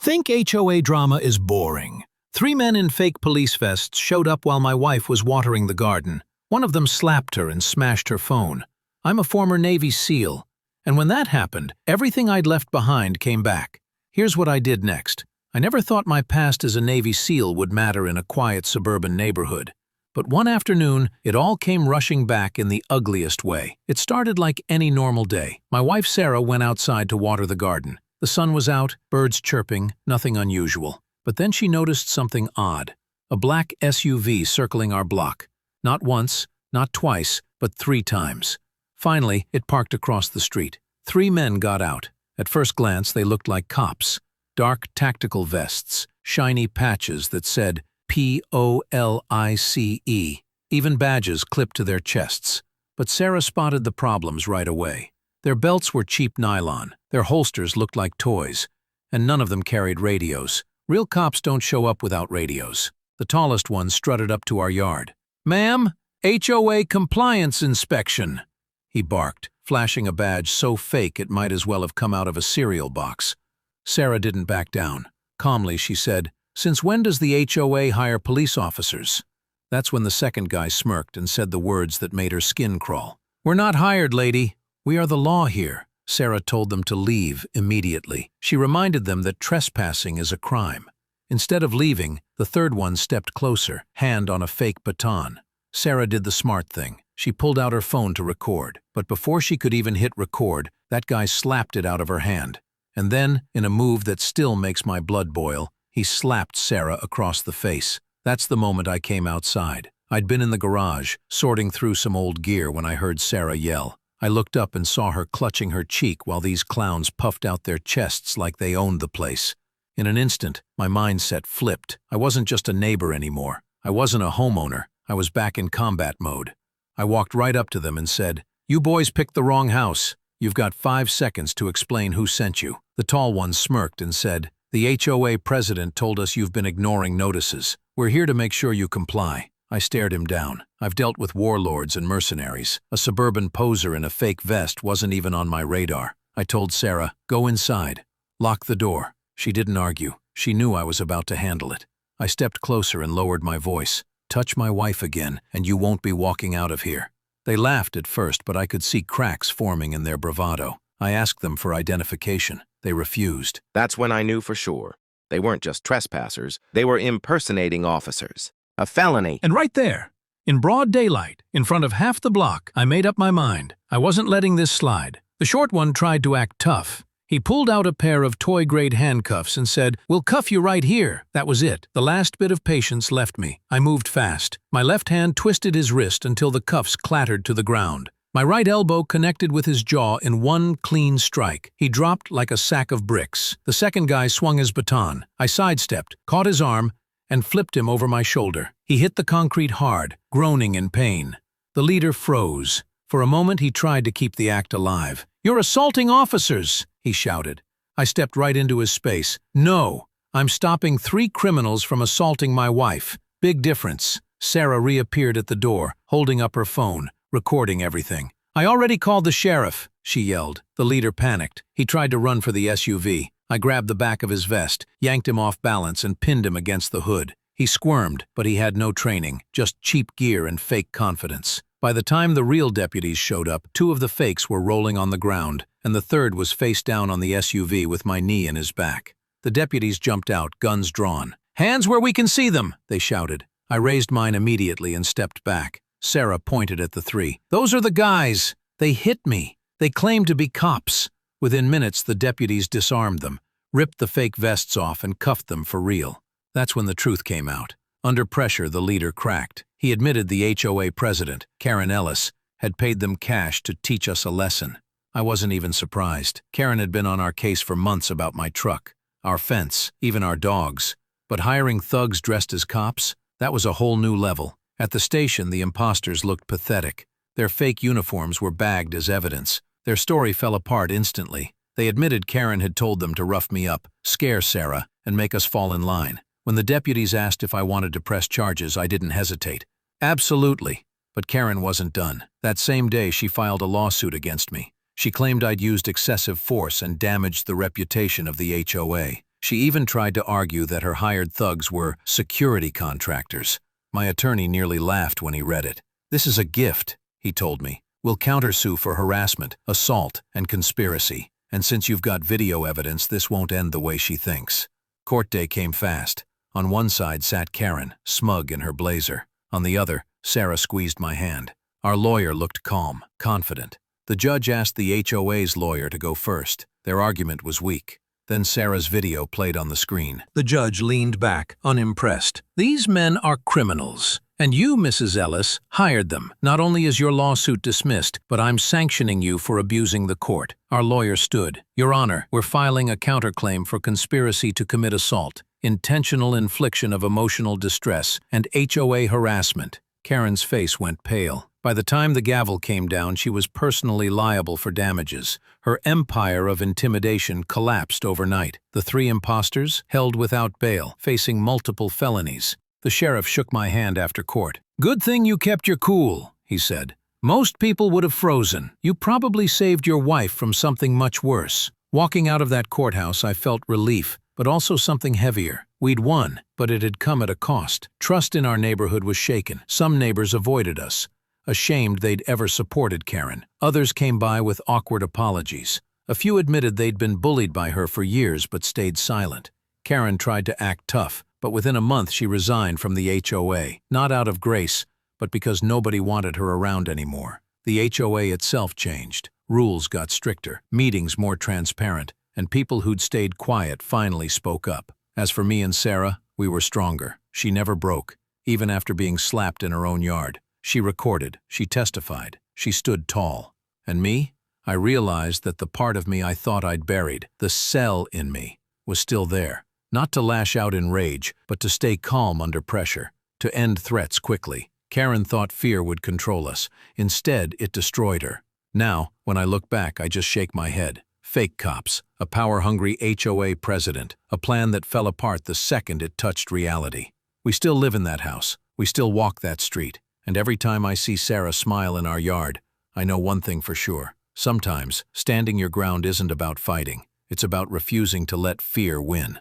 Think HOA drama is boring. Three men in fake police vests showed up while my wife was watering the garden. One of them slapped her and smashed her phone. I'm a former Navy SEAL, and when that happened, everything I'd left behind came back. Here's what I did next. I never thought my past as a Navy SEAL would matter in a quiet suburban neighborhood. But one afternoon, it all came rushing back in the ugliest way. It started like any normal day. My wife Sarah went outside to water the garden. The sun was out, birds chirping, nothing unusual. But then she noticed something odd. A black SUV circling our block. Not once, not twice, but 3 times. Finally, it parked across the street. 3 men got out. At first glance, they looked like cops. Dark tactical vests, shiny patches that said POLICE, even badges clipped to their chests. But Sarah spotted the problems right away. Their belts were cheap nylon, their holsters looked like toys, and none of them carried radios. Real cops don't show up without radios. The tallest one strutted up to our yard. "Ma'am, HOA compliance inspection," he barked, flashing a badge so fake it might as well have come out of a cereal box. Sarah didn't back down. Calmly, she said, "Since when does the HOA hire police officers?" That's when the second guy smirked and said the words that made her skin crawl. "We're not hired, lady. We are the law here." Sarah told them to leave immediately. She reminded them that trespassing is a crime. Instead of leaving, the third one stepped closer, hand on a fake baton. Sarah did the smart thing. She pulled out her phone to record, but before she could even hit record, that guy slapped it out of her hand. And then, in a move that still makes my blood boil, he slapped Sarah across the face. That's the moment I came outside. I'd been in the garage, sorting through some old gear when I heard Sarah yell. I looked up and saw her clutching her cheek while these clowns puffed out their chests like they owned the place. In an instant, my mindset flipped. I wasn't just a neighbor anymore. I wasn't a homeowner. I was back in combat mode. I walked right up to them and said, "You boys picked the wrong house. You've got 5 seconds to explain who sent you." The tall one smirked and said, "The HOA president told us you've been ignoring notices. We're here to make sure you comply." I stared him down. I've dealt with warlords and mercenaries. A suburban poser in a fake vest wasn't even on my radar. I told Sarah, "Go inside. Lock the door." She didn't argue. She knew I was about to handle it. I stepped closer and lowered my voice. "Touch my wife again, and you won't be walking out of here." They laughed at first, but I could see cracks forming in their bravado. I asked them for identification. They refused. That's when I knew for sure. They weren't just trespassers. They were impersonating officers. A felony. And right there, in broad daylight, in front of half the block, I made up my mind. I wasn't letting this slide. The short one tried to act tough. He pulled out a pair of toy-grade handcuffs and said, "We'll cuff you right here." That was it. The last bit of patience left me. I moved fast. My left hand twisted his wrist until the cuffs clattered to the ground. My right elbow connected with his jaw in one clean strike. He dropped like a sack of bricks. The second guy swung his baton. I sidestepped, caught his arm, and flipped him over my shoulder. He hit the concrete hard, groaning in pain. The leader froze. For a moment he tried to keep the act alive. "You're assaulting officers!" he shouted. I stepped right into his space. "No, I'm stopping 3 criminals from assaulting my wife. Big difference." Sarah reappeared at the door, holding up her phone, recording everything. "I already called the sheriff," she yelled. The leader panicked. He tried to run for the SUV. I grabbed the back of his vest, yanked him off balance, and pinned him against the hood. He squirmed, but he had no training, just cheap gear and fake confidence. By the time the real deputies showed up, 2 of the fakes were rolling on the ground, and the third was face down on the SUV with my knee in his back. The deputies jumped out, guns drawn. "Hands where we can see them!" they shouted. I raised mine immediately and stepped back. Sarah pointed at the 3. "Those are the guys! They hit me! They claimed to be cops!" Within minutes, the deputies disarmed them, ripped the fake vests off, and cuffed them for real. That's when the truth came out. Under pressure, the leader cracked. He admitted the HOA president, Karen Ellis, had paid them cash to teach us a lesson. I wasn't even surprised. Karen had been on our case for months about my truck, our fence, even our dogs. But hiring thugs dressed as cops? That was a whole new level. At the station, the imposters looked pathetic. Their fake uniforms were bagged as evidence. Their story fell apart instantly. They admitted Karen had told them to rough me up, scare Sarah, and make us fall in line. When the deputies asked if I wanted to press charges, I didn't hesitate. Absolutely. But Karen wasn't done. That same day, she filed a lawsuit against me. She claimed I'd used excessive force and damaged the reputation of the HOA. She even tried to argue that her hired thugs were security contractors. My attorney nearly laughed when he read it. "This is a gift," he told me. "We'll countersue for harassment, assault, and conspiracy. And since you've got video evidence, this won't end the way she thinks." Court day came fast. On one side sat Karen, smug in her blazer. On the other, Sarah squeezed my hand. Our lawyer looked calm, confident. The judge asked the HOA's lawyer to go first. Their argument was weak. Then Sarah's video played on the screen. The judge leaned back, unimpressed. "These men are criminals. And you, Mrs. Ellis, hired them. Not only is your lawsuit dismissed, but I'm sanctioning you for abusing the court." Our lawyer stood. "Your Honor, we're filing a counterclaim for conspiracy to commit assault, intentional infliction of emotional distress, and HOA harassment." Karen's face went pale. By the time the gavel came down, she was personally liable for damages. Her empire of intimidation collapsed overnight. The three imposters, held without bail, facing multiple felonies. The sheriff shook my hand after court. "Good thing you kept your cool," he said. "Most people would have frozen. You probably saved your wife from something much worse." Walking out of that courthouse, I felt relief, but also something heavier. We'd won, but it had come at a cost. Trust in our neighborhood was shaken. Some neighbors avoided us, ashamed they'd ever supported Karen. Others came by with awkward apologies. A few admitted they'd been bullied by her for years but stayed silent. Karen tried to act tough, but within a month she resigned from the HOA, not out of grace, but because nobody wanted her around anymore. The HOA itself changed. Rules got stricter, meetings more transparent, and people who'd stayed quiet finally spoke up. As for me and Sarah, we were stronger. She never broke, even after being slapped in her own yard. She recorded, she testified, she stood tall. And me? I realized that the part of me I thought I'd buried, the cell in me, was still there. Not to lash out in rage, but to stay calm under pressure, to end threats quickly. Karen thought fear would control us. Instead, it destroyed her. Now, when I look back, I just shake my head. Fake cops, a power-hungry HOA president, a plan that fell apart the second it touched reality. We still live in that house. We still walk that street. And every time I see Sarah smile in our yard, I know one thing for sure. Sometimes, standing your ground isn't about fighting. It's about refusing to let fear win.